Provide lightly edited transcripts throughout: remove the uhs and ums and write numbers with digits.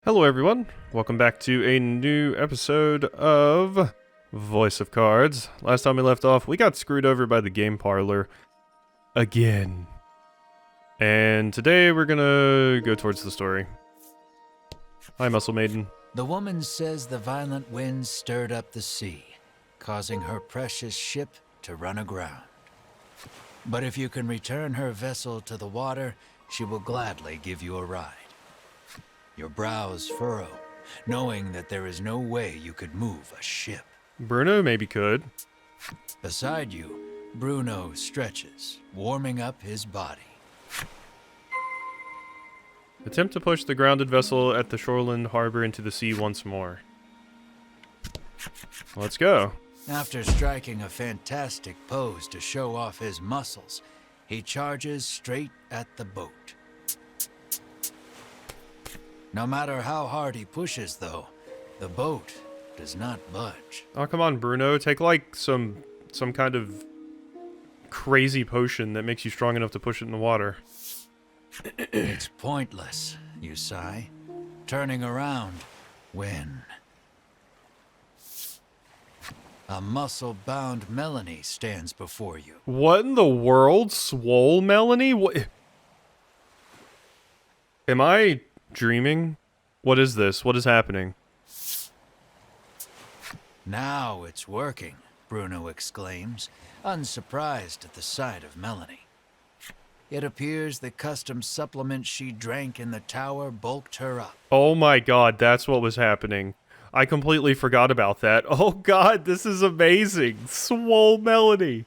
Hello everyone, welcome back to a new episode of Voice of Cards. Last time we left off, we got screwed over by the game parlor again. And today we're gonna go towards the story. Hi, Muscle Maiden. The woman says the violent winds stirred up the sea, causing her precious ship to run aground. But if you can return her vessel to the water, she will gladly give you a ride. Your brows furrow, knowing that there is no way you could move a ship. Bruno maybe could. Beside you, Bruno stretches, warming up his body. Attempt to push the grounded vessel at the shoreland harbor into the sea once more. Let's go. After striking a fantastic pose to show off his muscles, he charges straight at the boat. No matter how hard he pushes, though, the boat does not budge. Oh, come on, Bruno. Take, like, some kind of crazy potion that makes you strong enough to push it in the water. It's pointless, you sigh. Turning around, when a muscle-bound Melanie stands before you. What in the world? Swole, Melanie? What? Am I dreaming? What is this? What is happening? Now it's working, Bruno exclaims, unsurprised at the sight of Melanie. It appears the custom supplement she drank in the tower bulked her up. Oh my god, that's what was happening. I completely forgot about that. Oh god, this is amazing. Swole Melanie.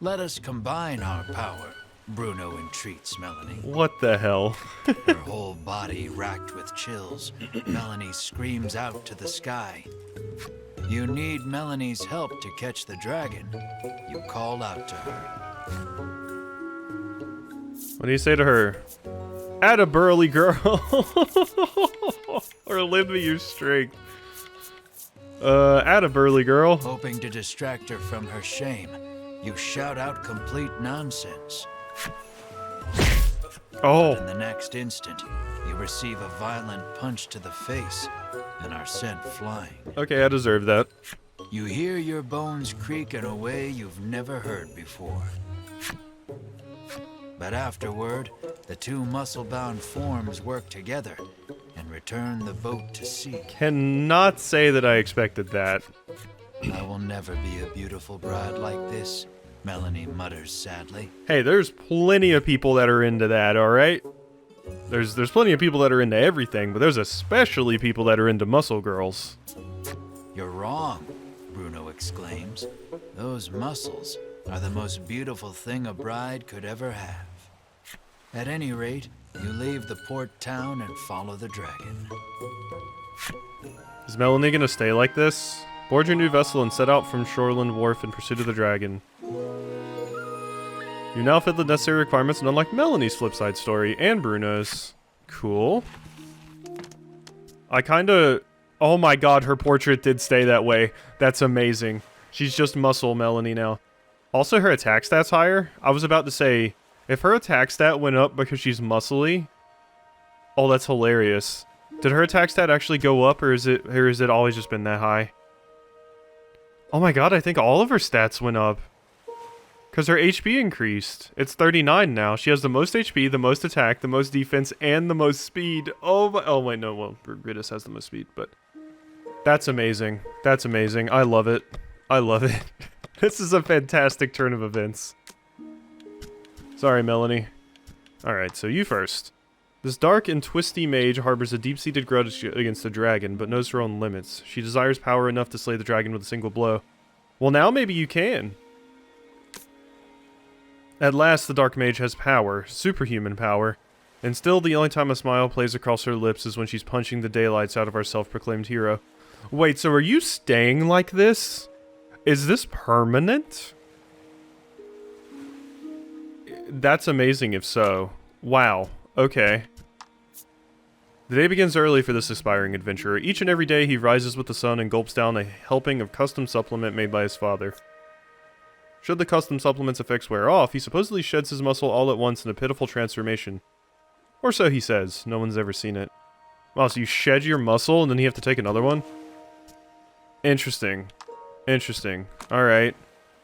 Let us combine our power, Bruno entreats Melanie. What the hell? Her whole body racked with chills, Melanie screams out to the sky. You need Melanie's help to catch the dragon. You call out to her. What do you say to her? Atta burly girl. Or lend me your strength. Atta burly girl. Hoping to distract her from her shame, you shout out complete nonsense. Oh. But in the next instant, you receive a violent punch to the face and are sent flying. Okay, I deserve that. You hear your bones creak in a way you've never heard before. But afterward, the two muscle-bound forms work together and return the boat to sea. Cannot say that I expected that. I will never be a beautiful bride like this, Melanie mutters sadly. Hey, there's plenty of people that are into that, alright? There's plenty of people that are into everything, but there's especially people that are into muscle girls. You're wrong, Bruno exclaims. Those muscles are the most beautiful thing a bride could ever have. At any rate, you leave the port town and follow the dragon. Is Melanie gonna stay like this? Board your new vessel and set out from Shoreland Wharf in pursuit of the dragon. You now fit the necessary requirements and unlock Melanie's flipside story and Bruno's. Cool. I kinda... Oh my god, her portrait did stay that way. That's amazing. She's just muscle Melanie now. Also, her attack stat's higher. I was about to say, if her attack stat went up because she's muscly... Oh, that's hilarious. Did her attack stat actually go up, or is it always just been that high? Oh my god, I think all of her stats went up. Because her HP increased. It's 39 now. She has the most HP, the most attack, the most defense, and the most speed. Oh my... Oh wait, no, well, Brigitte has the most speed, but... That's amazing. That's amazing. I love it. I love it. This is a fantastic turn of events. Sorry, Melanie. Alright, so you first. This dark and twisty mage harbors a deep-seated grudge against the dragon, but knows her own limits. She desires power enough to slay the dragon with a single blow. Well, now maybe you can. At last, the dark mage has power, superhuman power, and still the only time a smile plays across her lips is when she's punching the daylights out of our self-proclaimed hero. Wait, so are you staying like this? Is this permanent? That's amazing if so. Wow. Okay. The day begins early for this aspiring adventurer. Each and every day he rises with the sun and gulps down a helping of custom supplement made by his father. Should the custom supplement's effects wear off, he supposedly sheds his muscle all at once in a pitiful transformation. Or so he says. No one's ever seen it. Wow, so you shed your muscle and then you have to take another one? Interesting. Interesting. Alright.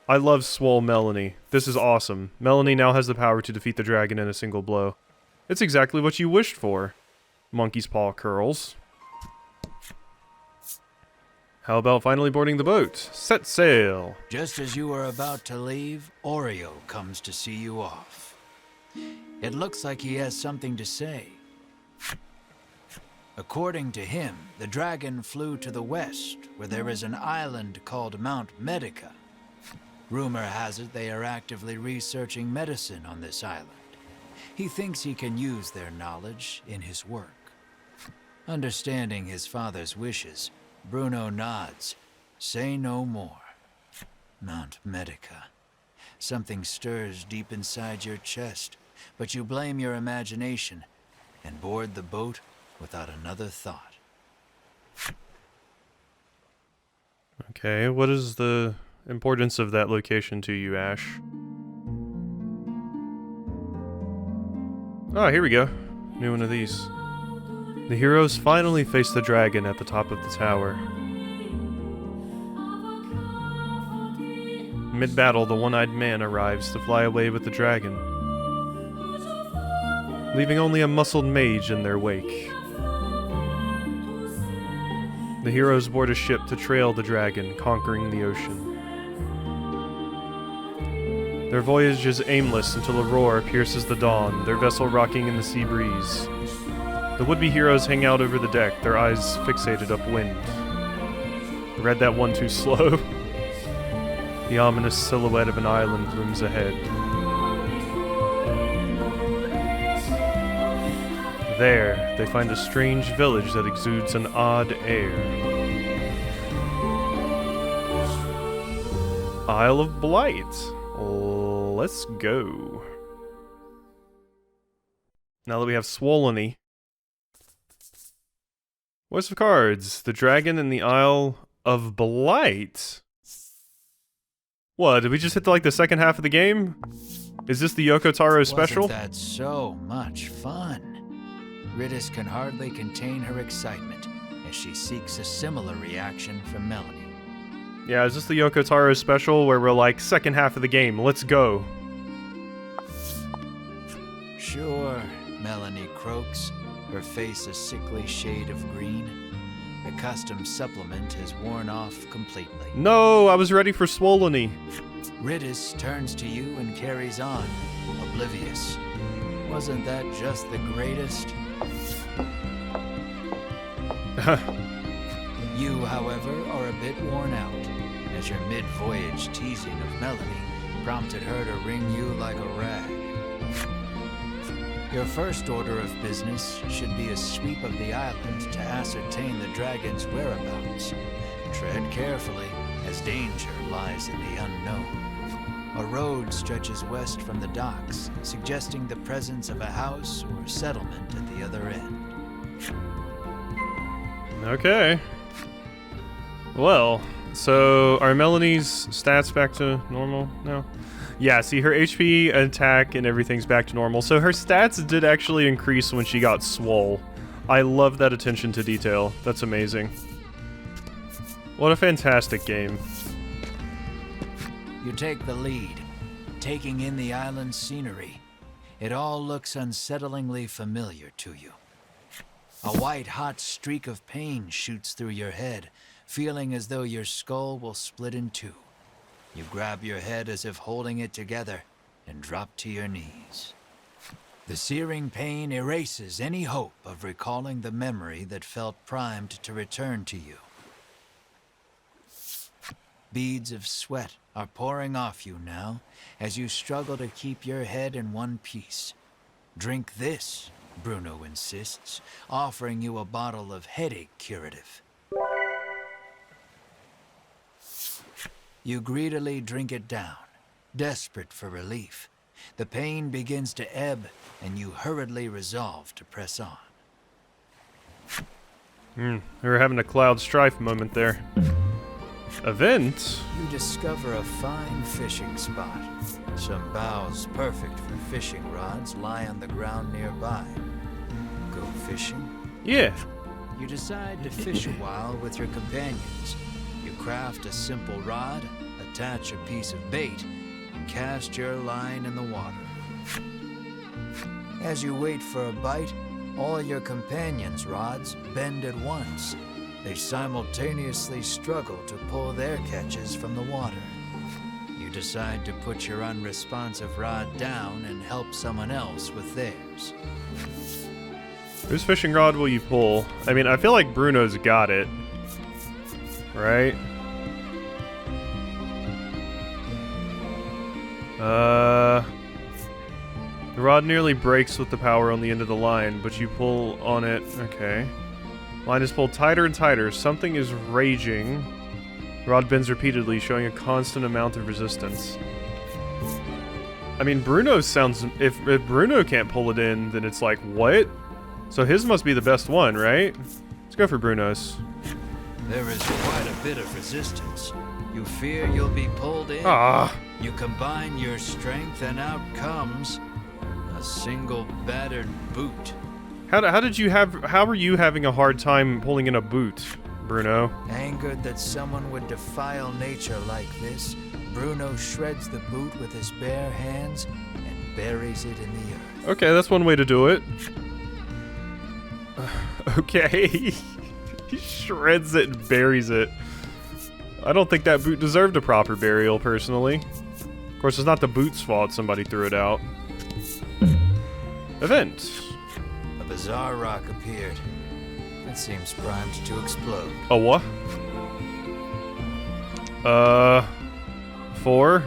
I love Swole Melanie. This is awesome. Melanie now has the power to defeat the dragon in a single blow. It's exactly what you wished for. Monkey's paw curls. How about finally boarding the boat? Set sail! Just as you are about to leave, Oreo comes to see you off. It looks like he has something to say. According to him, the dragon flew to the west, where there is an island called Mount Medica. Rumor has it they are actively researching medicine on this island. He thinks he can use their knowledge in his work. Understanding his father's wishes, Bruno nods. Say no more. Mount Medica. Something stirs deep inside your chest, but you blame your imagination and board the boat without another thought. Okay, what is the importance of that location to you, Ash? Oh, here we go. New one of these. The heroes finally face the dragon at the top of the tower. Mid-battle, the one-eyed man arrives to fly away with the dragon, leaving only a muscled mage in their wake. The heroes board a ship to trail the dragon, conquering the ocean. Their voyage is aimless until a roar pierces the dawn, their vessel rocking in the sea breeze. The would-be heroes hang out over the deck, their eyes fixated upwind. I read that one too slow. The ominous silhouette of an island looms ahead. There, they find a strange village that exudes an odd air. Isle of Blight. Let's go. Now that we have Swoleny. Voice of cards. The dragon in the Isle of Blight. What, did we just hit like the second half of the game? Is this the YOKO TARO special? Wasn't that so much fun? Ridis can hardly contain her excitement as she seeks a similar reaction from Melanie. Yeah, is this the YOKO TARO special where we're like, second half of the game, let's go? Sure, Melanie croaks, her face a sickly shade of green. The custom supplement has worn off completely. No, I was ready for Swoleny. Ridis turns to you and carries on, oblivious. Wasn't that just the greatest? You, however, are a bit worn out, as your mid-voyage teasing of Melanie prompted her to wring you like a rag. Your first order of business should be a sweep of the island to ascertain the dragon's whereabouts. Tread carefully, as danger lies in the unknown. A road stretches west from the docks, suggesting the presence of a house or settlement at the other end. Okay. Well, so are Melanie's stats back to normal now? Yeah, see, her HP, attack, and everything's back to normal. So her stats did actually increase when she got Swole. I love that attention to detail. That's amazing. What a fantastic game. You take the lead, taking in the island's scenery. It all looks unsettlingly familiar to you. A white-hot streak of pain shoots through your head, feeling as though your skull will split in two. You grab your head as if holding it together and drop to your knees. The searing pain erases any hope of recalling the memory that felt primed to return to you. Beads of sweat are pouring off you now as you struggle to keep your head in one piece. Drink this, Bruno insists, offering you a bottle of headache curative. You greedily drink it down, desperate for relief. The pain begins to ebb, and you hurriedly resolve to press on. We were having a Cloud Strife moment there. Event? You discover a fine fishing spot. Some boughs perfect for fishing rods lie on the ground nearby. Go fishing? Yeah. you decide to fish a while with your companions. You craft a simple rod, attach a piece of bait, and cast your line in the water. As you wait for a bite, all your companions' rods bend at once. They simultaneously struggle to pull their catches from the water. You decide to put your unresponsive rod down and help someone else with theirs. Whose fishing rod will you pull? I mean, I feel like Bruno's got it. Right? The rod nearly breaks with the power on the end of the line, but you pull on it. Okay. Line is pulled tighter and tighter. Something is raging. Rod bends repeatedly, showing a constant amount of resistance. I mean, Bruno's sounds... If Bruno can't pull it in, then it's like, what? So his must be the best one, right? Let's go for Bruno's. There is quite a bit of resistance. You fear you'll be pulled in. Ah. You combine your strength and out comes a single battered boot. How are you having a hard time pulling in a boot, Bruno? Angered that someone would defile nature like this, Bruno shreds the boot with his bare hands and buries it in the earth. Okay, that's one way to do it. Okay. He shreds it and buries it. I don't think that boot deserved a proper burial, personally. Of course, it's not the boot's fault somebody threw it out. Event. A bizarre rock appeared. It seems primed to explode. A what? 4?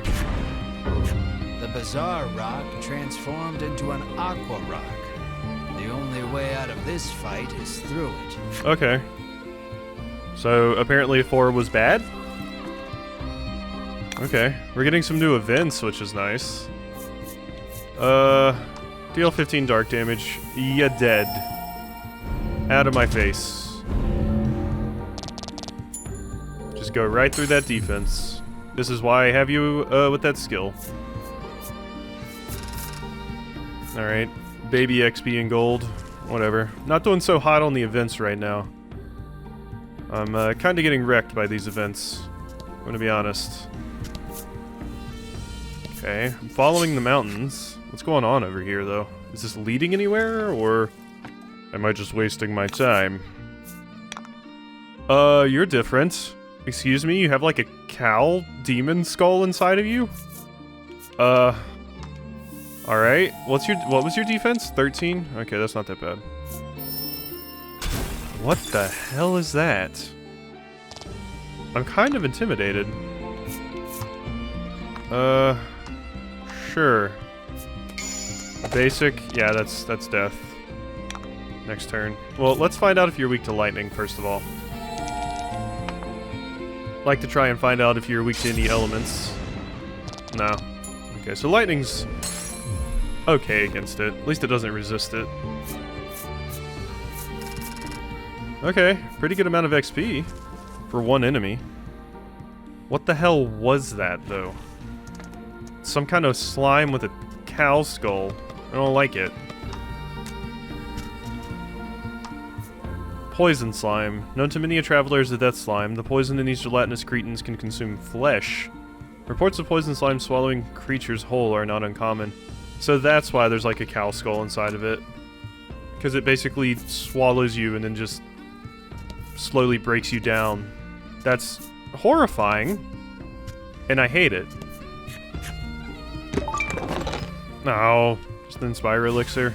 The bizarre rock transformed into an aqua rock. The only way out of this fight is through it. Okay. So, apparently 4 was bad? Okay. We're getting some new events, which is nice. Deal 15 dark damage. Ya dead. Out of my face. Just go right through that defense. This is why I have you, with that skill. Alright. Baby XP and gold. Whatever. Not doing so hot on the events right now. I'm, kinda getting wrecked by these events. I'm gonna be honest. Okay. I'm following the mountains. What's going on over here, though? Is this leading anywhere, or am I just wasting my time? You're different. Excuse me, you have like a cow demon skull inside of you? Alright. What was your defense? 13? Okay, that's not that bad. What the hell is that? I'm kind of intimidated. Sure. Basic, yeah, that's death. Next turn. Well, let's find out if you're weak to lightning, first of all. Like to try and find out if you're weak to any elements. No. Okay, so lightning's okay against it. At least it doesn't resist it. Okay, pretty good amount of XP for one enemy. What the hell was that, though? Some kind of slime with a cow skull. I don't like it. Poison slime. Known to many travelers as death slime, the poison in these gelatinous cretins can consume flesh. Reports of poison slime swallowing creatures whole are not uncommon. So that's why there's like a cow skull inside of it. Because it basically swallows you and then just slowly breaks you down. That's horrifying. And I hate it. No. Just an Inspire Elixir.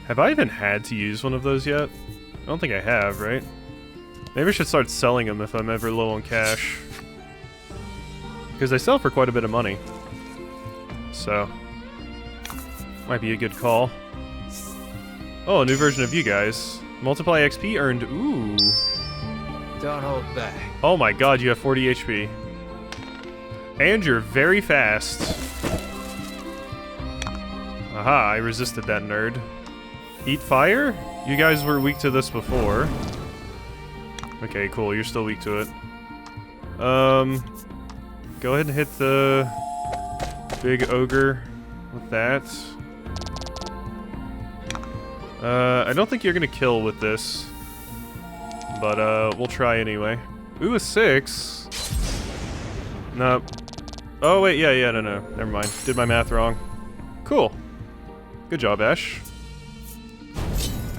Have I even had to use one of those yet? I don't think I have, right? Maybe I should start selling them if I'm ever low on cash. Because they sell for quite a bit of money. So, might be a good call. Oh, a new version of you guys. Multiply XP earned. Ooh. Don't hold back. Oh my god, you have 40 HP. And you're very fast. Aha, I resisted that nerd. Eat fire? You guys were weak to this before. Okay, cool, you're still weak to it. Go ahead and hit the big ogre with that. I don't think you're gonna kill with this. but we'll try anyway. Ooh, a 6. Nope. Oh, wait, yeah, no, never mind. Did my math wrong. Cool. Good job, Ash.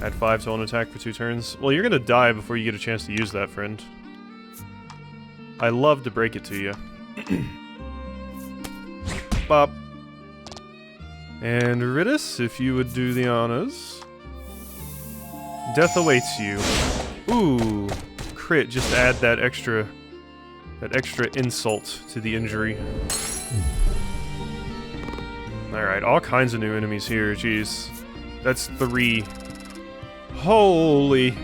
Add 5 to an attack for 2 turns. Well, you're gonna die before you get a chance to use that, friend. I love to break it to you. Bop. And Ridis, if you would do the honors. Death awaits you. Ooh, crit, just add that extra insult to the injury. Alright, all kinds of new enemies here, jeez. That's 3. Holy.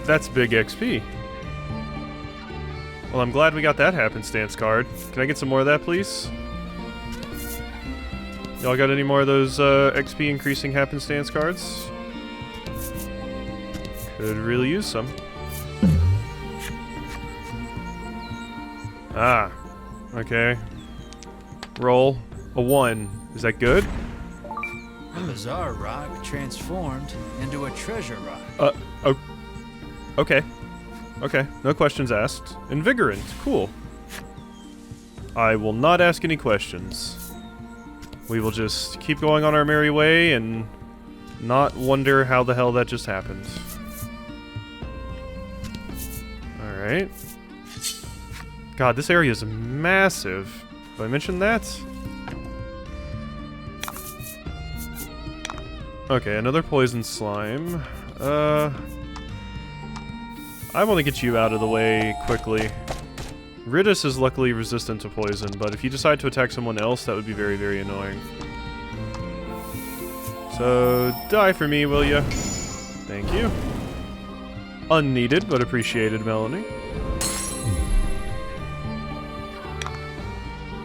That's big XP. Well, I'm glad we got that happenstance card. Can I get some more of that, please? Y'all got any more of those XP increasing happenstance cards? Could really use some. Ah. Okay. Roll. A 1. Is that good? A bizarre rock transformed into a treasure rock. Oh. Okay. Okay, no questions asked. Invigorant, cool. I will not ask any questions. We will just keep going on our merry way and not wonder how the hell that just happened. Alright. God, this area is massive. Did I mention that? Okay, another poison slime. I want to get you out of the way quickly. Ridis is luckily resistant to poison, but if you decide to attack someone else, that would be very, very annoying. So, die for me, will ya? Thank you. Unneeded, but appreciated, Melanie.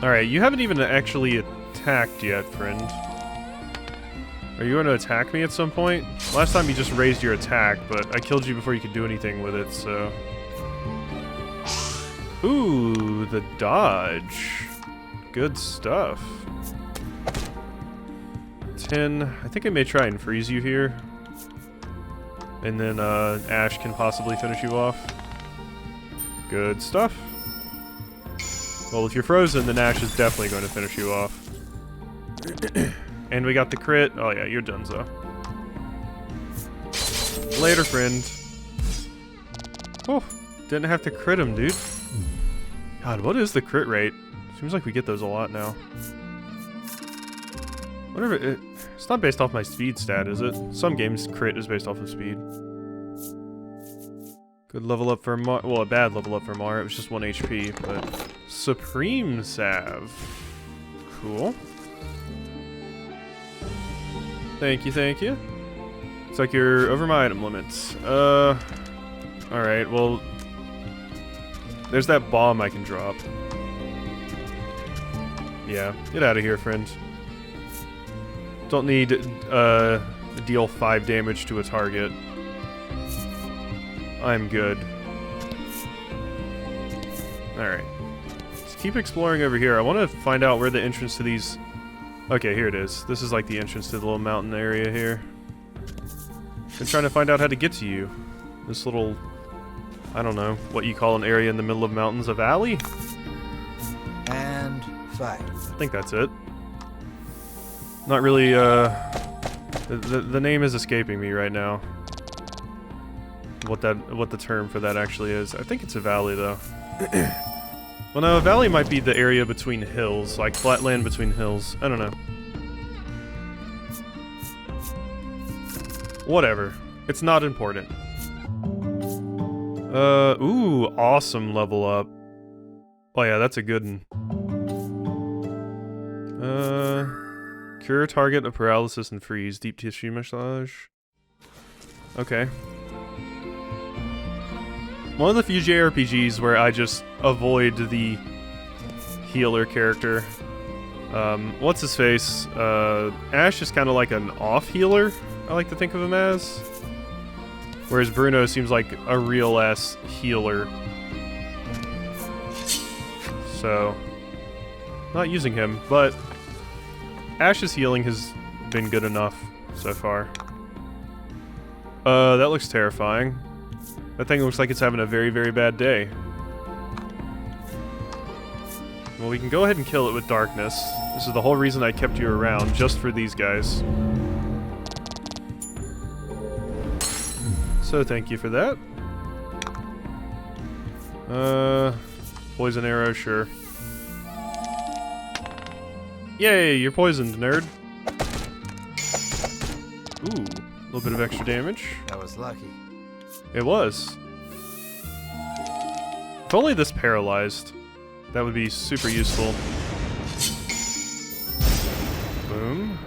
Alright, you haven't even actually attacked yet, friend. Are you going to attack me at some point? Last time you just raised your attack, but I killed you before you could do anything with it, so... Ooh, the dodge. Good stuff. 10. I think I may try and freeze you here. And then Ash can possibly finish you off. Good stuff. Well, if you're frozen, then Ash is definitely going to finish you off. And we got the crit. Oh yeah, you're donezo. Later, friend. Oh, didn't have to crit him, dude. God, what is the crit rate? Seems like we get those a lot now. Whatever, it's not based off my speed stat, is it? Some games crit is based off of speed. Good level up for Mar. Well, a bad level up for Mar. It was just 1 HP, but Supreme Salve. Cool. Thank you, thank you. Looks like you're over my item limits. Alright, well... There's that bomb I can drop. Yeah, get out of here, friend. Don't need, deal 5 damage to a target. I'm good. Alright. Let's keep exploring over here. I want to find out where the entrance to these... Okay, here it is. This is like the entrance to the little mountain area here. Been trying to find out how to get to you. This little... I don't know, what you call an area in the middle of mountains, a valley? And fight. I think that's it. Not really, the name is escaping me right now. What the term for that actually is. I think it's a valley, though. Well, no, a valley might be the area between hills, like flat land between hills. I don't know. Whatever. It's not important. Ooh, awesome level up. Oh yeah, that's a good one. Cure target of paralysis and freeze. Deep tissue massage. Okay. One of the few JRPGs where I just avoid the healer character. What's his face? Ash is kind of like an off healer, I like to think of him as. Whereas Bruno seems like a real ass healer. So, not using him, but Ash's healing has been good enough so far. That looks terrifying. That thing looks like it's having a very, very bad day. Well, we can go ahead and kill it with darkness. This is the whole reason I kept you around, just for these guys. So thank you for that. Poison arrow, sure. Yay, you're poisoned, nerd. Ooh, a little bit of extra damage. That was lucky. It was. If only this paralyzed. That would be super useful. Boom.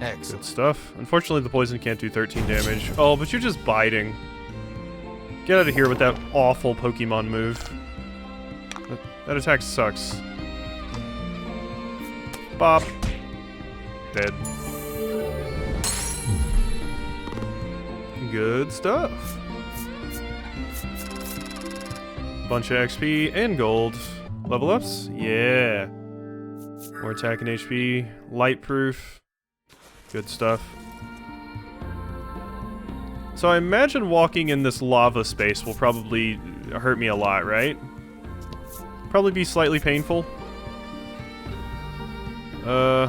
Excellent. Good stuff. Unfortunately, the poison can't do 13 damage. Oh, but you're just biting. Get out of here with that awful Pokemon move. That attack sucks. Bop. Dead. Good stuff. Bunch of XP and gold. Level ups? Yeah. More attack and HP. Light proof. Good stuff. So I imagine walking in this lava space will probably hurt me a lot, right? Probably be slightly painful. I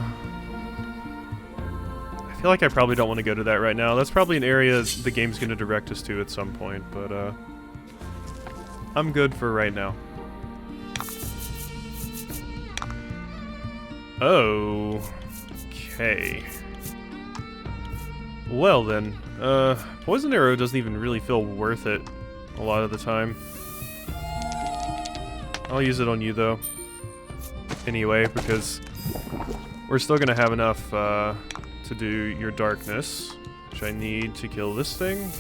feel like I probably don't want to go to that right now. That's probably an area the game's going to direct us to at some point, but I'm good for right now. Okay. Well then, poison arrow doesn't even really feel worth it a lot of the time. I'll use it on you though. Anyway, because we're still gonna have enough to do your darkness, which I need to kill this thing.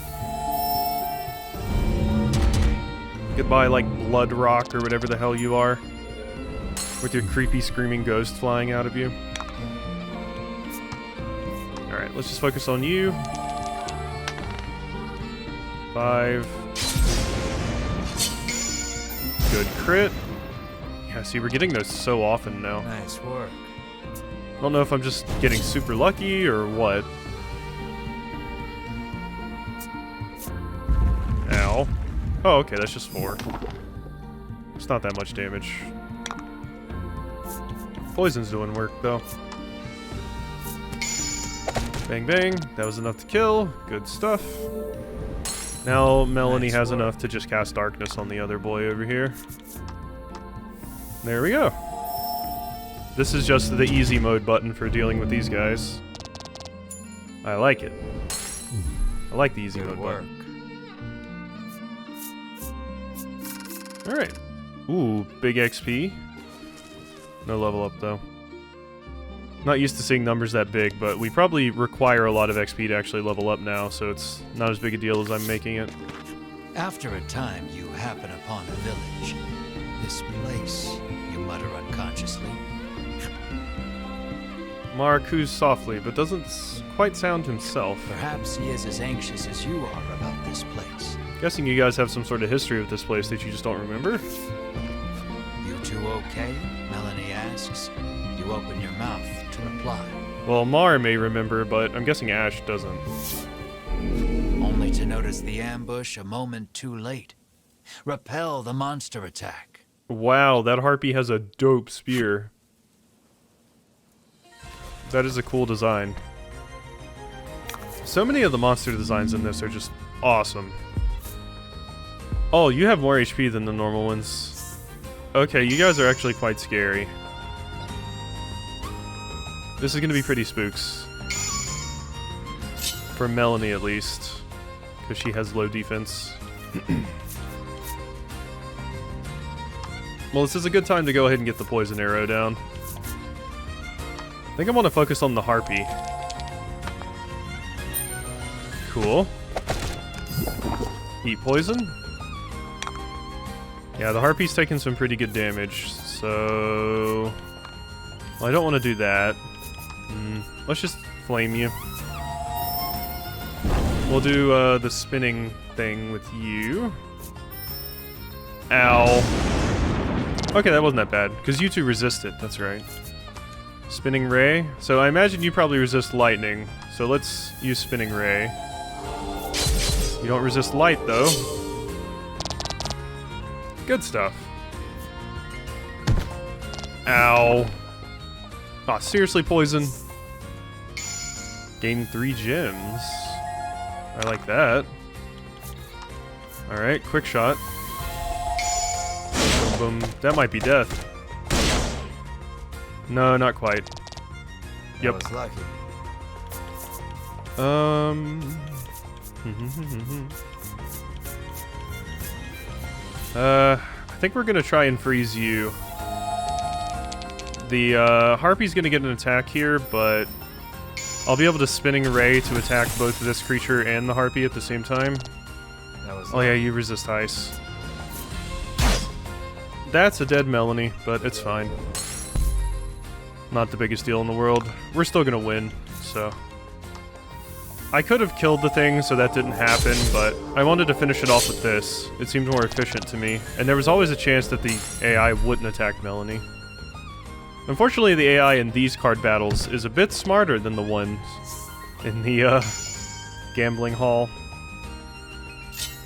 Goodbye, like Blood Rock or whatever the hell you are, with your creepy screaming ghost flying out of you. Alright, let's just focus on you. 5. Good crit. Yeah, see, we're getting those so often now. Nice work. I don't know if I'm just getting super lucky or what. Ow. Oh, okay, that's just 4. It's not that much damage. Poison's doing work, though. Bang, bang. That was enough to kill. Good stuff. Now Melanie has enough to just cast darkness on the other boy over here. There we go. This is just the easy mode button for dealing with these guys. I like it. I like the easy mode button. Alright. Ooh, big XP. No level up though. Not used to seeing numbers that big, but we probably require a lot of XP to actually level up now, so it's not as big a deal as I'm making it. After a time, you happen upon a village. This place, you mutter unconsciously. Mar coos softly, but doesn't quite sound himself. Perhaps he is as anxious as you are about this place. Guessing you guys have some sort of history with this place that you just don't remember? You two okay? Melanie asks. You open your mouth to reply. Well, Mar may remember, but I'm guessing Ash doesn't. Only to notice the ambush a moment too late. Repel the monster attack. Wow, that harpy has a dope spear. That is a cool design. So many of the monster designs in this are just awesome. Oh, you have more HP than the normal ones. Okay, you guys are actually quite scary. This is gonna be pretty spooks. For Melanie, at least. Because she has low defense. Well, this is a good time to go ahead and get the poison arrow down. I think I want to focus on the harpy. Cool. Eat poison. Yeah, the harpy's taking some pretty good damage, so... Well, I don't want to do that. Let's just flame you. We'll do the spinning thing with you. Ow. Okay, that wasn't that bad, because you two resist it, that's right. Spinning ray. So I imagine you probably resist lightning, so so let's use Spinning Ray. You don't resist light, though. Good stuff. Ow. Aw, seriously, poison. Gain 3 gems. I like that. Alright, quick shot. Boom, boom. That might be death. No, not quite. Yep. That was lucky. I think we're gonna try and freeze you. The Harpy's gonna get an attack here, but I'll be able to Spinning Ray to attack both this creature and the Harpy at the same time. That was Oh yeah, you resist ice. That's a dead Melanie, but it's fine. Not the biggest deal in the world. We're still gonna win, so... I could have killed the thing, so that didn't happen, but I wanted to finish it off with this. It seemed more efficient to me, and there was always a chance that the AI wouldn't attack Melanie. Unfortunately, the AI in these card battles is a bit smarter than the ones in the, Gambling Hall.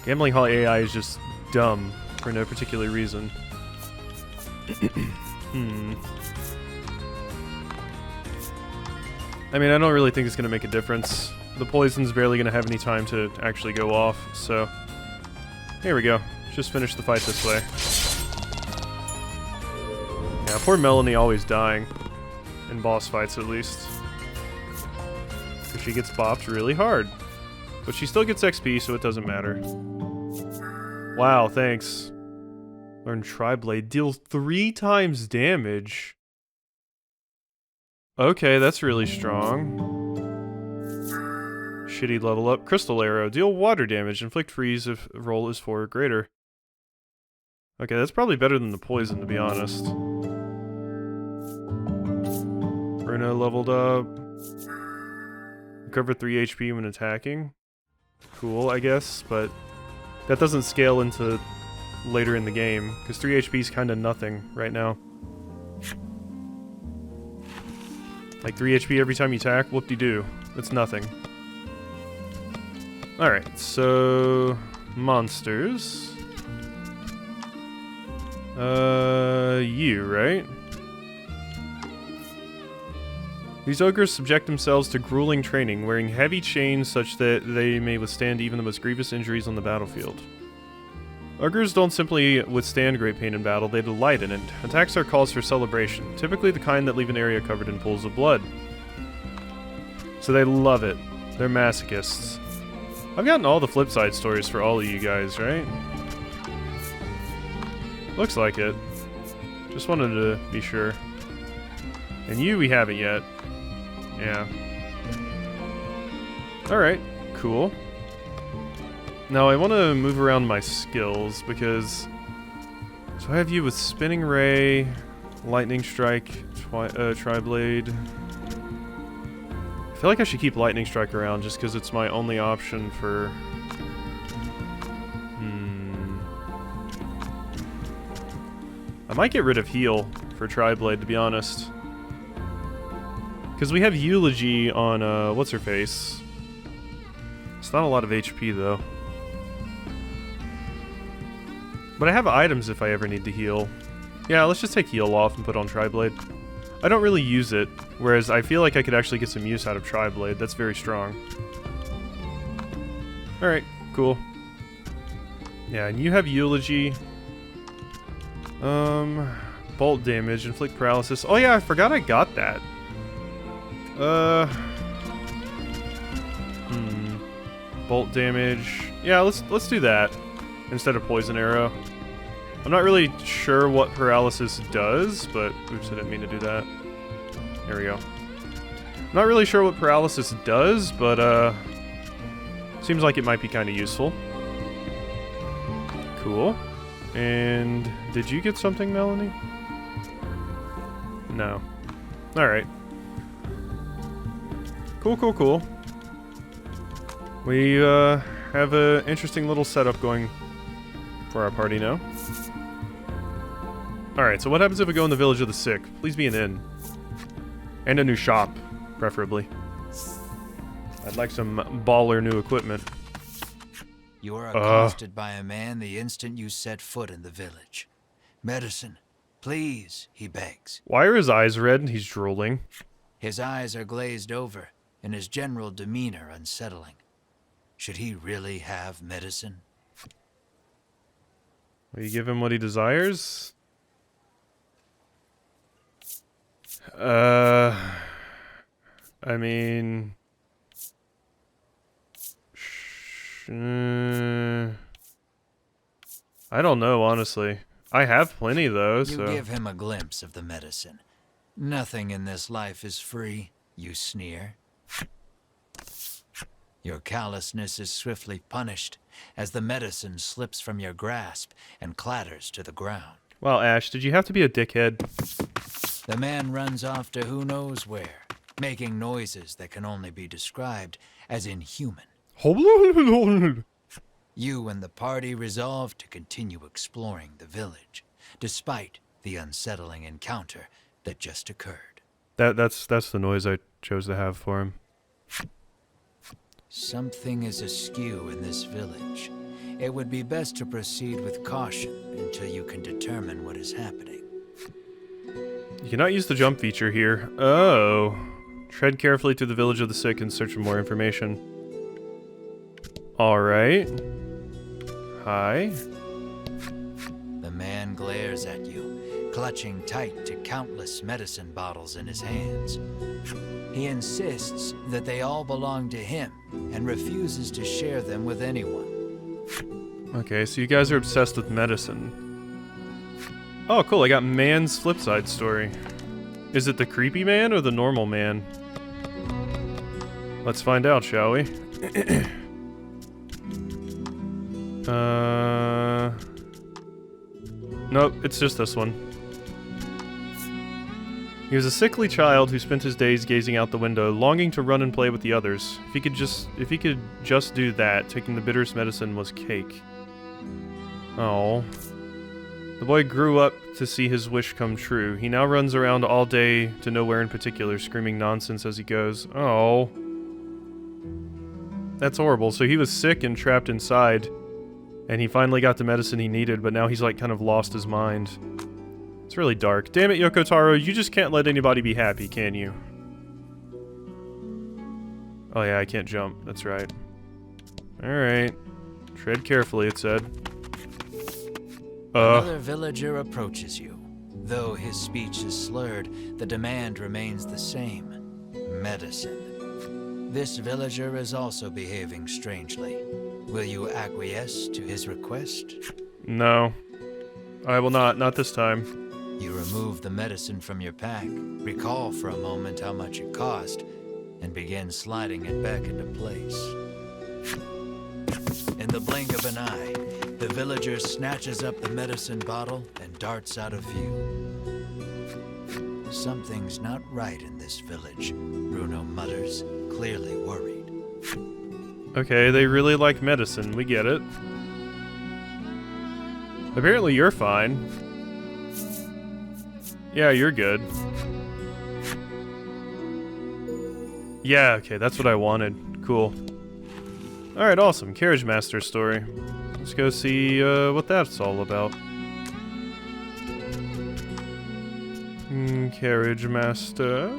Gambling Hall AI is just dumb for no particular reason. I mean, I don't really think it's going to make a difference. The poison's barely going to have any time to actually go off, so... Here we go. Just finish the fight this way. Yeah, poor Melanie always dying. In boss fights, at least. Because she gets bopped really hard. But she still gets XP, so it doesn't matter. Wow, thanks. Learn Tri-Blade. Deals 3 times damage. Okay, that's really strong. Shitty level up. Crystal Arrow. Deal water damage. Inflict freeze if roll is 4 or greater. Okay, that's probably better than the poison, to be honest. Bruno leveled up. Recover 3 HP when attacking. Cool, I guess, but that doesn't scale into later in the game, because 3 HP is kind of nothing right now. Like 3 HP every time you attack? Whoop-de-doo. It's nothing. Alright, so... monsters. You, right? These ogres subject themselves to grueling training, wearing heavy chains such that they may withstand even the most grievous injuries on the battlefield. Ogres don't simply withstand great pain in battle, they delight in it. Attacks are cause for celebration, typically the kind that leave an area covered in pools of blood. So they love it. They're masochists. I've gotten all the flip side stories for all of you guys, right? Looks like it. Just wanted to be sure. And you, we haven't yet. Yeah. Alright, cool. Now I want to move around my skills because... So I have you with Spinning Ray, Lightning Strike, Tri-Blade. I feel like I should keep Lightning Strike around just because it's my only option for... I might get rid of Heal for Tri-Blade, to be honest. Because we have Eulogy on, what's-her-face. It's not a lot of HP, though. But I have items if I ever need to heal. Yeah, let's just take Heal off and put on Tri-Blade. I don't really use it, whereas I feel like I could actually get some use out of Tri-Blade. That's very strong. Alright, cool. Yeah, and you have Eulogy. Bolt damage, inflict paralysis. Oh yeah, I forgot I got that. Bolt damage. Yeah, let's do that instead of poison arrow. I'm not really sure what paralysis does, but oops, I didn't mean to do that. There we go. Not really sure what paralysis does, but seems like it might be kind of useful. Cool. And did you get something, Melanie? No. Alright. Cool, cool, cool. We have an interesting little setup going for our party now. Alright, so what happens if we go in the Village of the Sick? Please be an inn. And a new shop, preferably. I'd like some baller new equipment. You are accosted by a man the instant you set foot in the village. Medicine, please, he begs. Why are his eyes red? He's drooling. His eyes are glazed over, and his general demeanor unsettling. Should he really have medicine? Will you give him what he desires? I mean... I don't know, honestly. I have plenty, though, You so... give him a glimpse of the medicine. Nothing in this life is free, you sneer. Your callousness is swiftly punished as the medicine slips from your grasp and clatters to the ground. Well, Ash, did you have to be a dickhead? The man runs off to who knows where, making noises that can only be described as inhuman. You and the party resolve to continue exploring the village, despite the unsettling encounter that just occurred. That's the noise I chose to have for him. Something is askew in this village. It would be best to proceed with caution until you can determine what is happening. You cannot use the jump feature here. Oh. Tread carefully through the village of the sick in search for more information. Alright. Hi. The man glares at you, clutching tight to countless medicine bottles in his hands. He insists that they all belong to him and refuses to share them with anyone. Okay, so you guys are obsessed with medicine. Oh, cool, I got man's flip side story. Is it the creepy man or the normal man? Let's find out, shall we? Nope, it's just this one. He was a sickly child who spent his days gazing out the window, longing to run and play with the others. If he could just do that, taking the bitterest medicine was cake. Oh. The boy grew up to see his wish come true. He now runs around all day to nowhere in particular, screaming nonsense as he goes. Oh. That's horrible. So he was sick and trapped inside, and he finally got the medicine he needed, but now he's like kind of lost his mind. It's really dark. Damn it, Yoko Taro, you just can't let anybody be happy, can you? Oh yeah, I can't jump. That's right. Alright. Tread carefully, it said. Another villager approaches you. Though his speech is slurred, the demand remains the same. Medicine. This villager is also behaving strangely. Will you acquiesce to his request? No. I will not. Not this time. You remove the medicine from your pack, recall for a moment how much it cost, and begin sliding it back into place. In the blink of an eye, the villager snatches up the medicine bottle and darts out of view. Something's not right in this village, Bruno mutters, clearly worried. Okay, they really like medicine. We get it. Apparently you're fine. Yeah, you're good. Yeah, okay, that's what I wanted. Cool. Alright, awesome. Carriage Master story. Let's go see what that's all about. Carriage Master.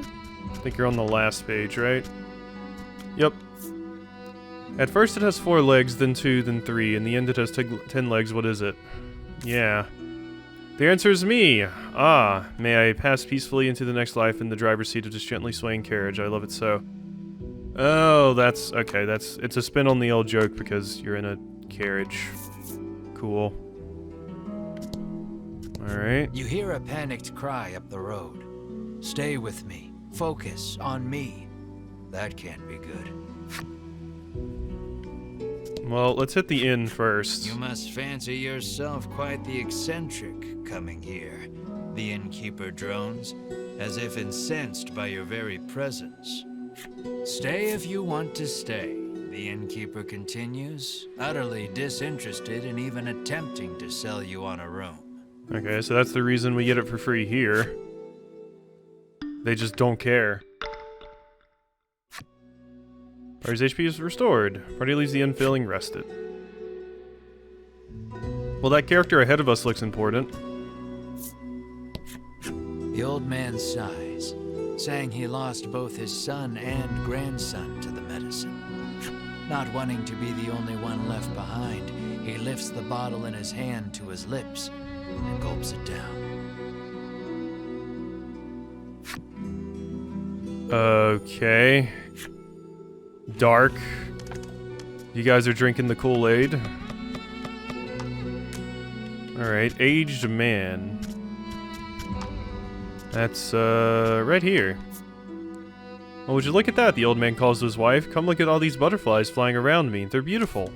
I think you're on the last page, right? Yep. At first it has 4 legs, then 2, then 3. In the end it has 10 legs. What is it? Yeah. The answer is me! Ah, may I pass peacefully into the next life in the driver's seat of this gently swaying carriage. I love it so. Oh, that's... okay, that's... it's a spin on the old joke because you're in a carriage. Cool. Alright. You hear a panicked cry up the road. Stay with me. Focus on me. That can't be good. Well, let's hit the inn first. You must fancy yourself quite the eccentric coming here. The innkeeper drones, as if incensed by your very presence. Stay if you want to stay, the innkeeper continues, utterly disinterested in even attempting to sell you on a room. Okay, so that's the reason we get it for free here. They just don't care. Party's HP is restored. Party leaves the inn feeling rested. Well, that character ahead of us looks important. The old man sighs, saying he lost both his son and grandson to the medicine. Not wanting to be the only one left behind, he lifts the bottle in his hand to his lips and gulps it down. Okay. Dark. You guys are drinking the Kool-Aid. Alright, aged man. That's, right here. Oh, would you look at that? The old man calls to his wife. Come look at all these butterflies flying around me. They're beautiful.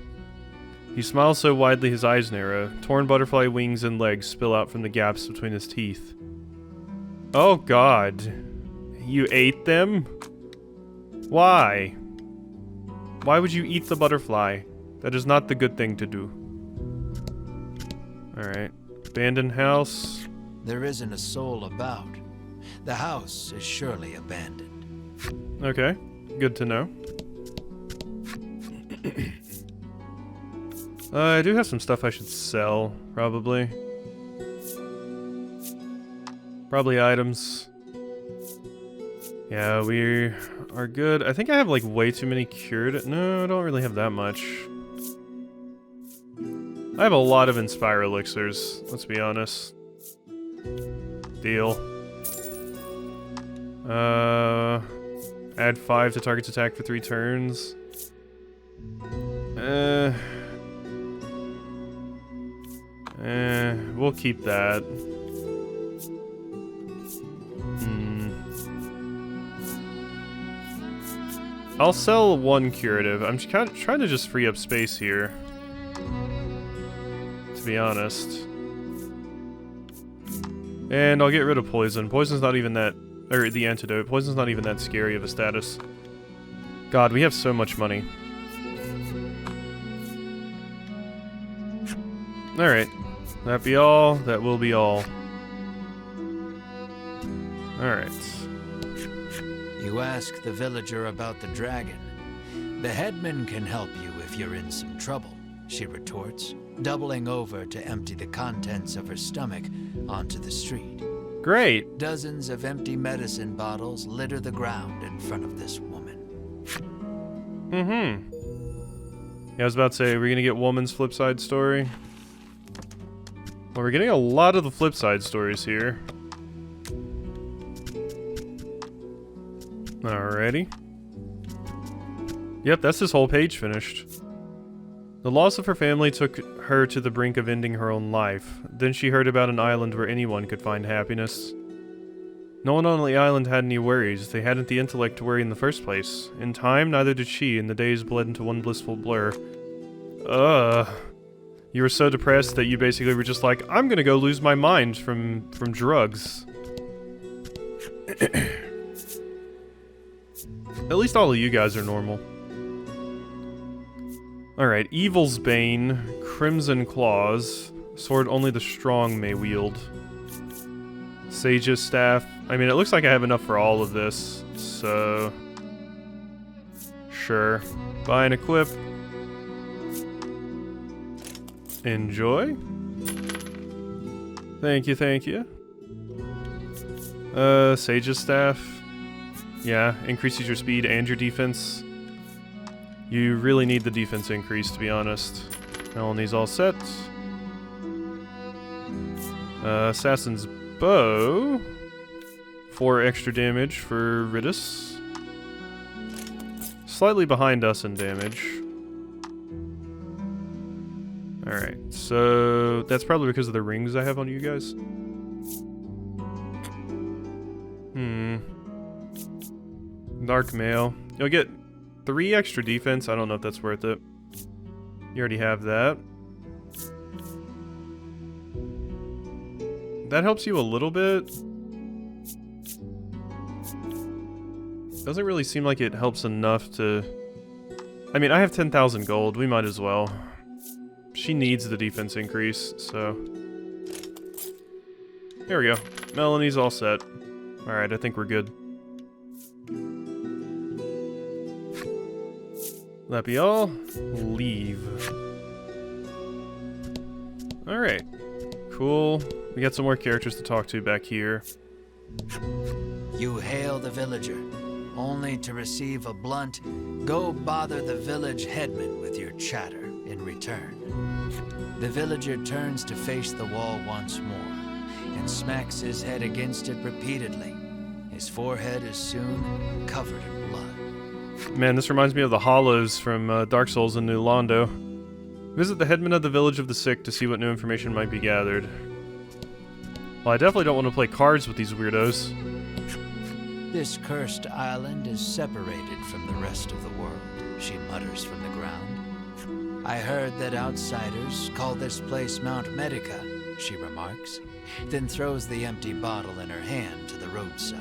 He smiles so widely his eyes narrow. Torn butterfly wings and legs spill out from the gaps between his teeth. Oh, God. You ate them? Why? Why would you eat the butterfly? That is not the good thing to do. Alright. Abandoned house. There isn't a soul about. The house is surely abandoned. Okay. Good to know. I do have some stuff I should sell, probably. Probably items. Yeah, we are good. I think I have like way too many cured. No, I don't really have that much. I have a lot of Inspire elixirs, let's be honest. Deal. Add 5 to target's attack for 3 turns. We'll keep that. I'll sell 1 curative. I'm kind of trying to just free up space here, to be honest. And I'll get rid of poison. Poison's not even that, or the antidote. Poison's not even that scary of a status. God, we have so much money. Alright. That be all. That will be all. Alright. You ask the villager about the dragon. The headman can help you if you're in some trouble, she retorts, doubling over to empty the contents of her stomach onto the street. Great. Dozens of empty medicine bottles litter the ground in front of this woman. Yeah, I was about to say, we're gonna get woman's flip side story. Well, we're getting a lot of the flip side stories here. Alrighty. Yep, that's this whole page finished. The loss of her family took her to the brink of ending her own life. Then she heard about an island where anyone could find happiness. No one on the island had any worries. They hadn't the intellect to worry in the first place. In time, neither did she, and the days bled into one blissful blur. You were so depressed that you basically were just like, I'm gonna go lose my mind from drugs. At least all of you guys are normal. Alright, Evil's Bane, Crimson Claws, sword only the strong may wield. Sage's Staff. I mean, it looks like I have enough for all of this, so... Sure. Buy and equip. Enjoy. Thank you, thank you. Sage's Staff. Yeah, increases your speed and your defense. You really need the defense increase, to be honest. Melanie's all set. Assassin's Bow. 4 extra damage for Ridus. Slightly behind us in damage. Alright, so that's probably because of the rings I have on you guys. Dark Mail. You'll get 3 extra defense. I don't know if that's worth it. You already have that. That helps you a little bit. Doesn't really seem like it helps enough to... I mean, I have 10,000 gold. We might as well. She needs the defense increase, so... There we go. Melanie's all set. Alright, I think we're good. That be all? Leave. Alright. Cool. We got some more characters to talk to back here. You hail the villager, only to receive a blunt, "Go bother the village headman with your chatter," in return. The villager turns to face the wall once more, and smacks his head against it repeatedly. His forehead is soon covered in blood. Man, this reminds me of the Hollows from Dark Souls in New Londo. Visit the headman of the Village of the Sick to see what new information might be gathered. Well, I definitely don't want to play cards with these weirdos. This cursed island is separated from the rest of the world, she mutters from the ground. I heard that outsiders call this place Mount Medica, she remarks, then throws the empty bottle in her hand to the roadside.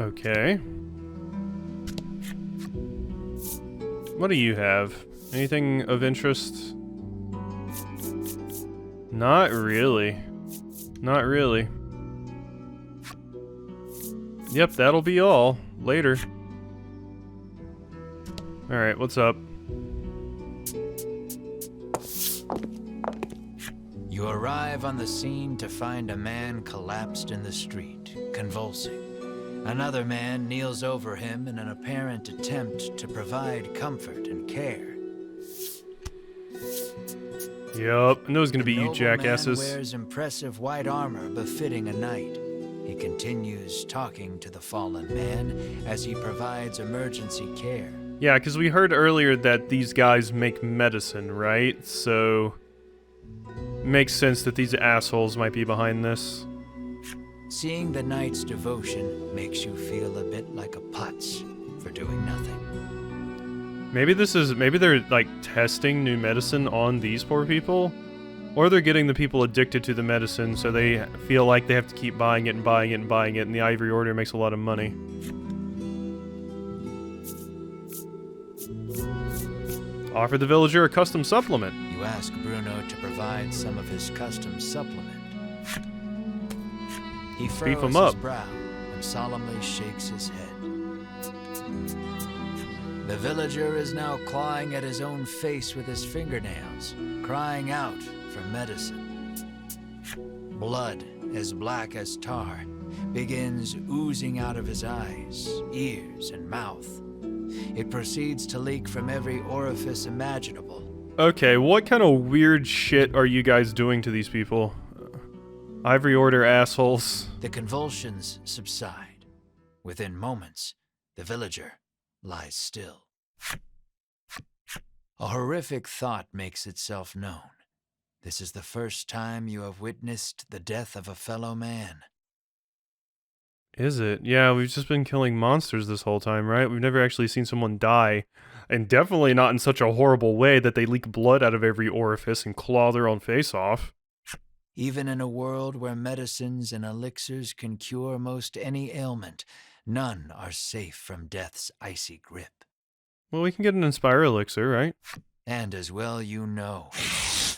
Okay. What do you have? Anything of interest? Not really. Not really. Yep, that'll be all. Later. Alright, what's up? You arrive on the scene to find a man collapsed in the street, convulsing. Another man kneels over him in an apparent attempt to provide comfort and care. Yup, I know it's gonna be you jackasses. The man wears impressive white armor befitting a knight. He continues talking to the fallen man as he provides emergency care. Yeah, because we heard earlier that these guys make medicine, right? So, makes sense that these assholes might be behind this. Seeing the knight's devotion makes you feel a bit like a putz for doing nothing. Maybe they're like testing new medicine on these poor people, or they're getting the people addicted to the medicine so they feel like they have to keep buying it and buying it and buying it, and the Ivory Order makes a lot of money. Offer the villager a custom supplement. You ask Bruno to provide some of his custom supplement. He furrows him up. his brow and solemnly shakes his head. The villager is now clawing at his own face with his fingernails, crying out for medicine. Blood, as black as tar, begins oozing out of his eyes, ears, and mouth. It proceeds to leak from every orifice imaginable. Okay, what kind of weird shit are you guys doing to these people? Ivory Order assholes. The convulsions subside. Within moments, the villager lies still. A horrific thought makes itself known. This is the first time you have witnessed the death of a fellow man. Is it? Yeah, we've just been killing monsters this whole time, right? We've never actually seen someone die. And definitely not in such a horrible way that they leak blood out of every orifice and claw their own face off. Even in a world where medicines and elixirs can cure most any ailment, none are safe from death's icy grip. Well, we can get an Inspire Elixir, right? And as well you know,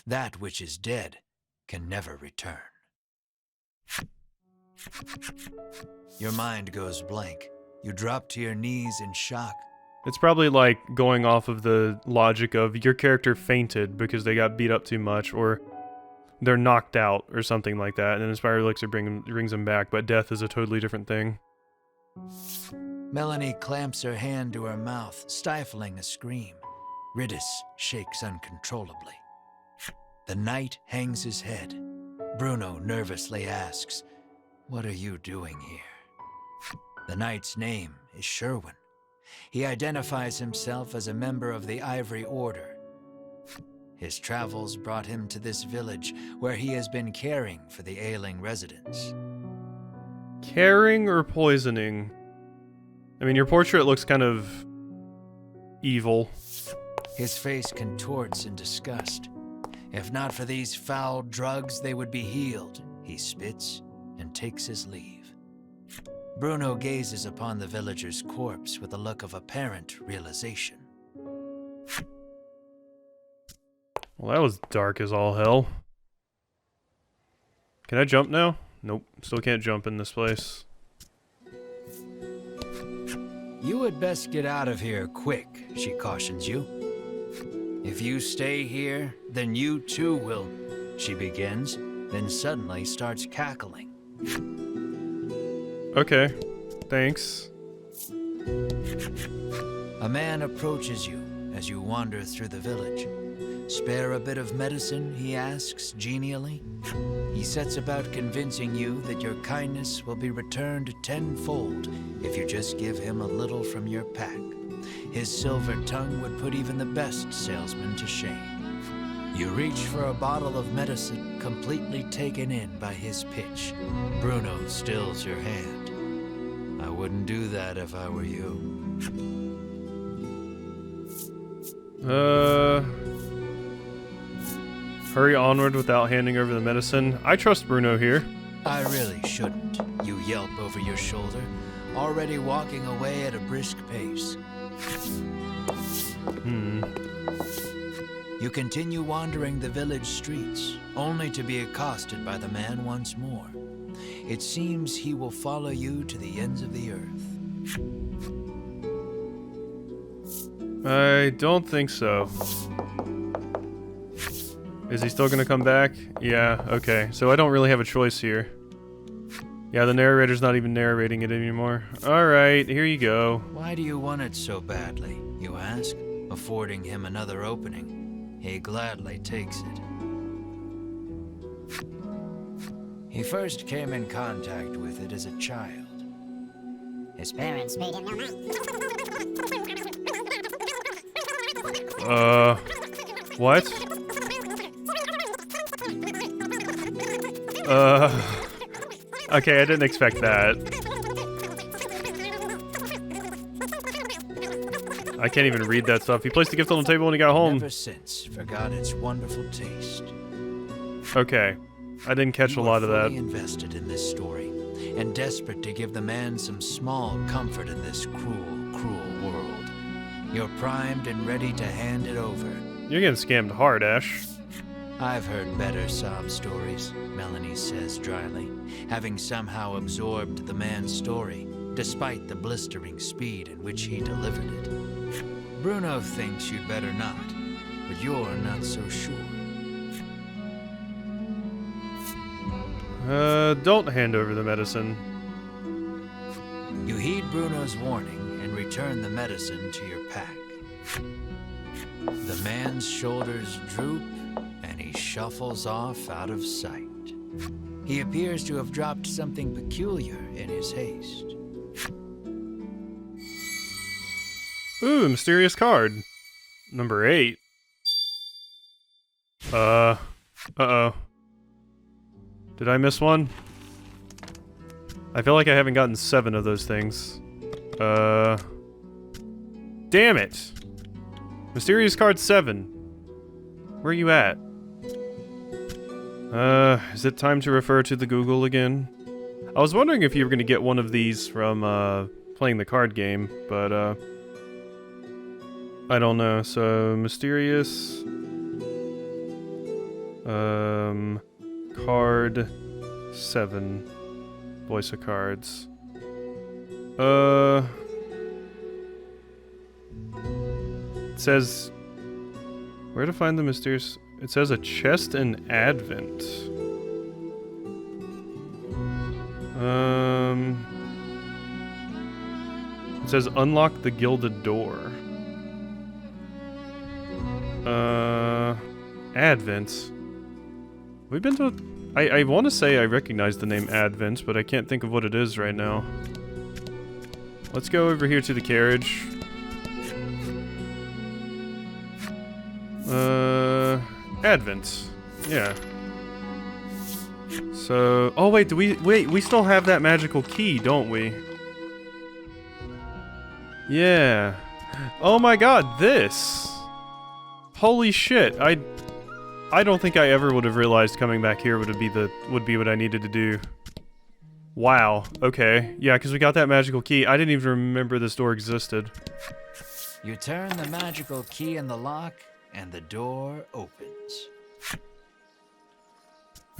that which is dead can never return. Your mind goes blank. You drop to your knees in shock. It's probably like going off of the logic of your character fainted because they got beat up too much, or they're knocked out, or something like that, and then Inspire Elixir brings them back, but death is a totally different thing. Melanie clamps her hand to her mouth, stifling a scream. Ridis shakes uncontrollably. The knight hangs his head. Bruno nervously asks, "What are you doing here?" The knight's name is Sherwin. He identifies himself as a member of the Ivory Order. His travels brought him to this village, where he has been caring for the ailing residents. Caring or poisoning? I mean, your portrait looks kind of evil. His face contorts in disgust. If not for these foul drugs, they would be healed. He spits and takes his leave. Bruno gazes upon the villager's corpse with a look of apparent realization. Well, that was dark as all hell. Can I jump now? Nope, still can't jump in this place. You had best get out of here quick, she cautions you. If you stay here, then you too will, she begins, then suddenly starts cackling. Okay, thanks. A man approaches you as you wander through the village. Spare a bit of medicine, he asks genially. He sets about convincing you that your kindness will be returned tenfold if you just give him a little from your pack. His silver tongue would put even the best salesman to shame. You reach for a bottle of medicine, completely taken in by his pitch. Bruno stills your hand. I wouldn't do that if I were you. Hurry onward without handing over the medicine. I trust Bruno here. I really shouldn't, you yelp over your shoulder, already walking away at a brisk pace. You continue wandering the village streets, only to be accosted by the man once more. It seems he will follow you to the ends of the earth. I don't think so. Is he still gonna come back? Yeah, okay. So I don't really have a choice here. Yeah, the narrator's not even narrating it anymore. Alright, here you go. Why do you want it so badly, you ask, affording him another opening. He gladly takes it. He first came in contact with it as a child. His parents made him know what? Okay, I didn't expect that. I can't even read that stuff. He placed the gift on the table when he got home. Ever since forgot its wonderful taste. Okay, I didn't catch a lot of that. You are fully invested in this story, and desperate to give the man some small comfort in this cruel, cruel world. You're primed and ready to hand it over. You're getting scammed hard, Ash. I've heard better sob stories, Melanie says dryly, having somehow absorbed the man's story, despite the blistering speed in which he delivered it. Bruno thinks you'd better not, but you're not so sure. Don't hand over the medicine. You heed Bruno's warning and return the medicine to your pack. The man's shoulders droop, and he shuffles off out of sight. He appears to have dropped something peculiar in his haste. Ooh, mysterious card. Number 8. Uh-oh. Did I miss one? I feel like I haven't gotten 7 of those things. Damn it! Mysterious card 7. Where are you at? Is it time to refer to the Google again? I was wondering if you were gonna get one of these from, playing the card game, but, I don't know. So, mysterious... card 7. Voice of cards. It says... Where to find the mysterious... It says a chest in Advent. It says unlock the gilded door. Advent. We've been to... I want to say I recognize the name Advent, but I can't think of what it is right now. Let's go over here to the carriage. Advent. Yeah. So... Oh, wait, we still have that magical key, don't we? Yeah. Oh my god, this! Holy shit, I don't think I ever would have realized coming back here would be what I needed to do. Wow, okay. Yeah, because we got that magical key. I didn't even remember this door existed. You turn the magical key in the lock, and the door opens.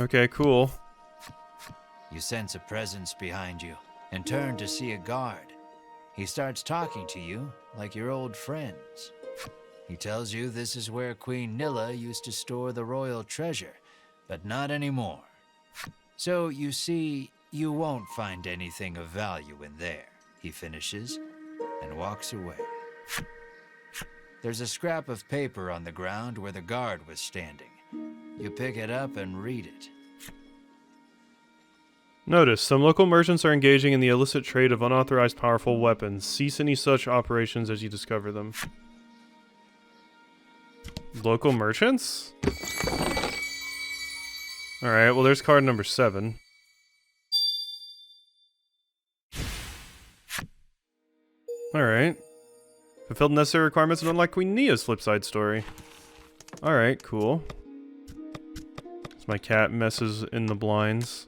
Okay, cool. You sense a presence behind you, and turn to see a guard. He starts talking to you like you're old friends. He tells you this is where Queen Nilla used to store the royal treasure, but not anymore. So, you see, you won't find anything of value in there, he finishes, and walks away. There's a scrap of paper on the ground where the guard was standing. You pick it up and read it. Notice, some local merchants are engaging in the illicit trade of unauthorized powerful weapons. Cease any such operations as you discover them. Local merchants? Alright, well there's card number 7. Alright. Fulfilled necessary requirements and unlike Queen Nia's flipside story. Alright, cool. As my cat messes in the blinds.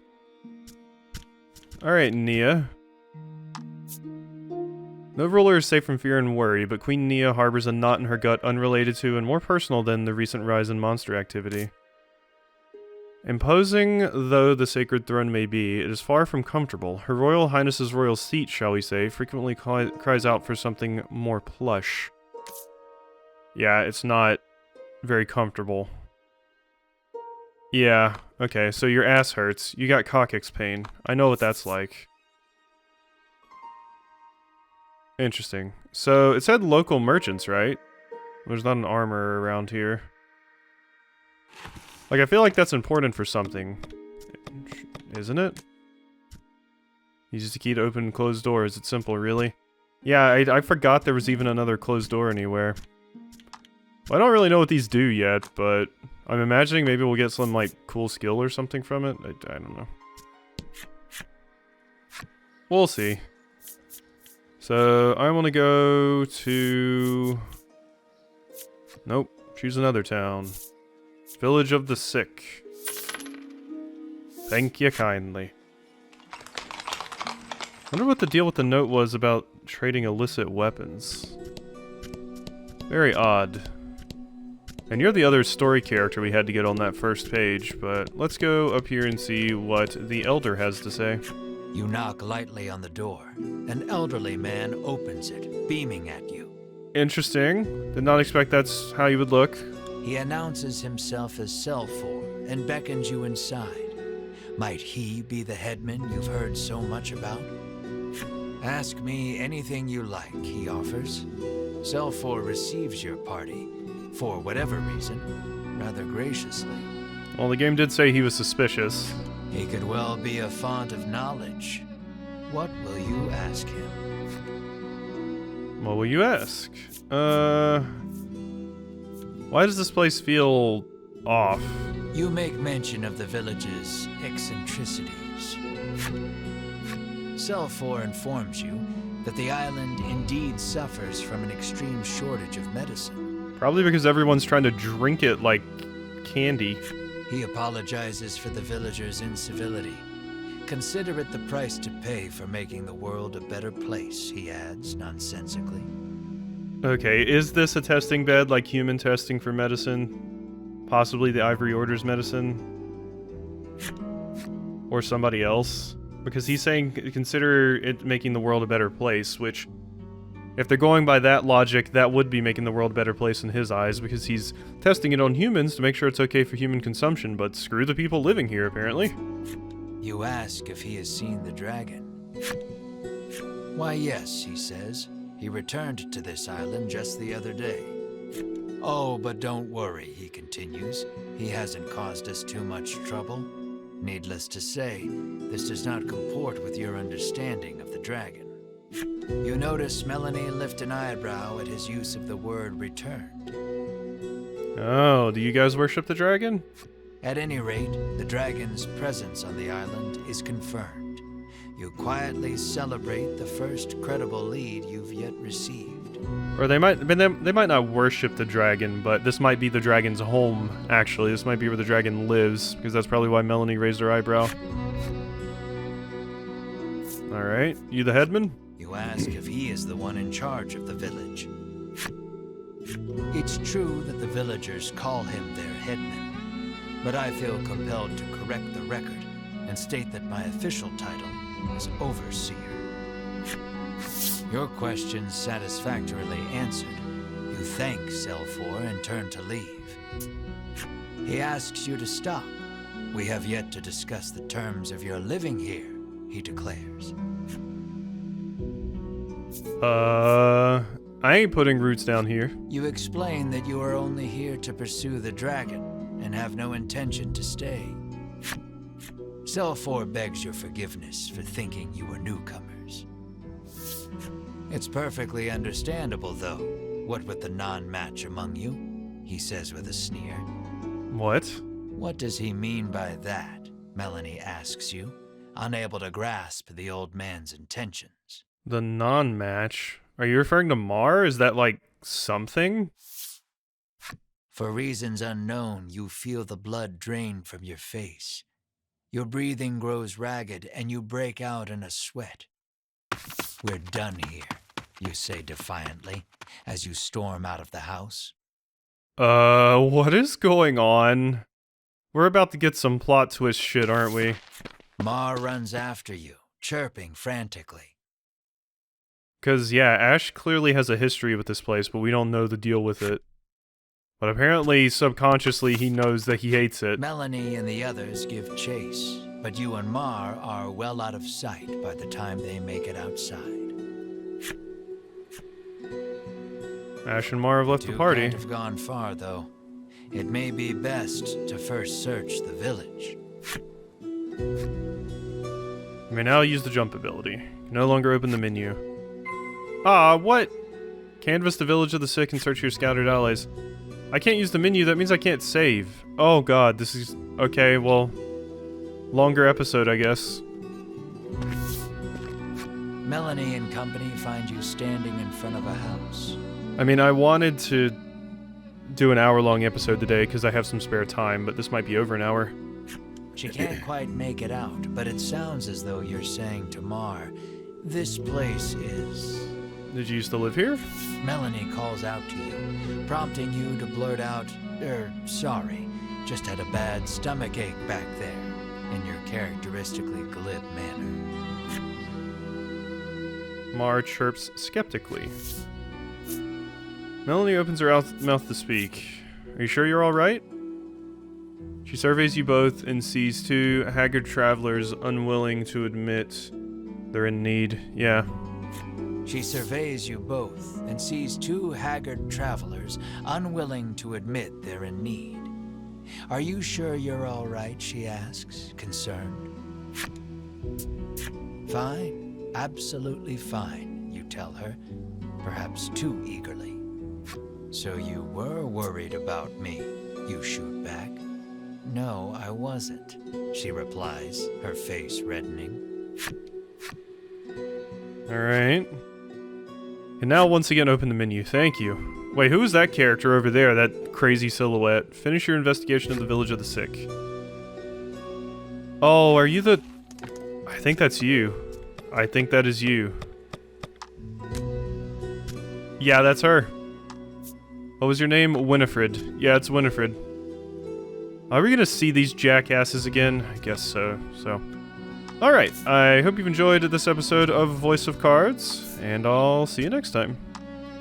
Alright, Nia. No ruler is safe from fear and worry, but Queen Nia harbors a knot in her gut unrelated to and more personal than the recent rise in monster activity. Imposing though the sacred throne may be, it is far from comfortable. Her Royal Highness's royal seat, shall we say, frequently cries out for something more plush. Yeah, it's not very comfortable. Yeah, okay, so your ass hurts. You got coccyx pain. I know what that's like. Interesting. So, it said local merchants, right? There's not an armor around here. Like, I feel like that's important for something. Isn't it? Uses the key to open and close doors. It's simple, really. Yeah, I forgot there was even another closed door anywhere. Well, I don't really know what these do yet, but I'm imagining maybe we'll get some, like, cool skill or something from it. I don't know. We'll see. So, I want to go to... Nope. Choose another town. Village of the Sick. Thank you kindly. Wonder what the deal with the note was about trading illicit weapons. Very odd. And you're the other story character we had to get on that first page, but let's go up here and see what the Elder has to say. You knock lightly on the door. An elderly man opens it, beaming at you. Interesting. Did not expect that's how you would look. He announces himself as Selfor and beckons you inside. Might he be the headman you've heard so much about? Ask me anything you like, he offers. Selfor receives your party, for whatever reason, rather graciously. Well, the game did say he was suspicious. He could well be a font of knowledge. What will you ask him? What will you ask? Why does this place feel off? You make mention of the village's eccentricities. Selfor informs you that the island indeed suffers from an extreme shortage of medicine. Probably because everyone's trying to drink it like candy. He apologizes for the villagers' incivility. Consider it the price to pay for making the world a better place, he adds nonsensically. Okay, is this a testing bed like human testing for medicine? Possibly the Ivory Order's medicine? Or somebody else? Because he's saying consider it making the world a better place, which, if they're going by that logic, that would be making the world a better place in his eyes, because he's testing it on humans to make sure it's okay for human consumption, but screw the people living here, apparently. You ask if he has seen the dragon. Why, yes, he says. He returned to this island just the other day. Oh, but don't worry, he continues. He hasn't caused us too much trouble. Needless to say, this does not comport with your understanding of the dragon. You notice Melanie lift an eyebrow at his use of the word returned. Oh, do you guys worship the dragon? At any rate, the dragon's presence on the island is confirmed. You quietly celebrate the first credible lead you've yet received. Or they might not worship the dragon, but this might be the dragon's home, actually. This might be where the dragon lives, because that's probably why Melanie raised her eyebrow. Alright, you the headman? You ask if he is the one in charge of the village. It's true that the villagers call him their headman, but I feel compelled to correct the record and state that my official title is overseer. Your question's satisfactorily answered. You thank Selfor and turn to leave. He asks you to stop. We have yet to discuss the terms of your living here, he declares. I ain't putting roots down here. You explain that you are only here to pursue the dragon and have no intention to stay. Selfor begs your forgiveness for thinking you were newcomers. It's perfectly understandable, though, what with the non-match among you, he says with a sneer. What? What does he mean by that? Melanie asks you, unable to grasp the old man's intentions. The non-match? Are you referring to Mar? Is that like something? For reasons unknown, you feel the blood drain from your face. Your breathing grows ragged and you break out in a sweat. We're done here, you say defiantly, as you storm out of the house. What is going on? We're about to get some plot twist shit, aren't we? Mar runs after you, chirping frantically. 'Cause, yeah, Ash clearly has a history with this place, but we don't know the deal with it. But apparently, subconsciously, he knows that he hates it. Melanie and the others give chase, but you and Mar are well out of sight by the time they make it outside. Ash and Mar have left the party. You can't have gone far, though. It may be best to first search the village. You may now use the jump ability. You can no longer open the menu. Ah, what? Canvass the village of the sick and search your scattered allies. I can't use the menu, that means I can't save. Oh god, this is... Okay, well... Longer episode, I guess. Melanie and company find you standing in front of a house. I mean, I wanted to do an hour-long episode today because I have some spare time, but this might be over an hour. She can't quite make it out, but it sounds as though you're saying to Mar, this place is... Did you used to live here? Melanie calls out to you, prompting you to blurt out, sorry, just had a bad stomachache back there, in your characteristically glib manner. Mar chirps skeptically. Melanie opens her mouth to speak. Are you sure you're alright? She surveys you both and sees two haggard travelers unwilling to admit they're in need. Yeah. She surveys you both and sees two haggard travelers unwilling to admit they're in need. Are you sure you're all right, she asks, concerned. Fine, absolutely fine, you tell her, perhaps too eagerly. So you were worried about me, you shoot back. No, I wasn't, she replies, her face reddening. Alright. And now once again open the menu. Thank you. Wait, who is that character over there? That crazy silhouette. Finish your investigation of the village of the sick. Oh, are you the... I think that's you. I think that is you. Yeah, that's her. What was your name? Winifred. Yeah, it's Winifred. Are we gonna see these jackasses again? I guess so. Alright, I hope you've enjoyed this episode of Voice of Cards, and I'll see you next time.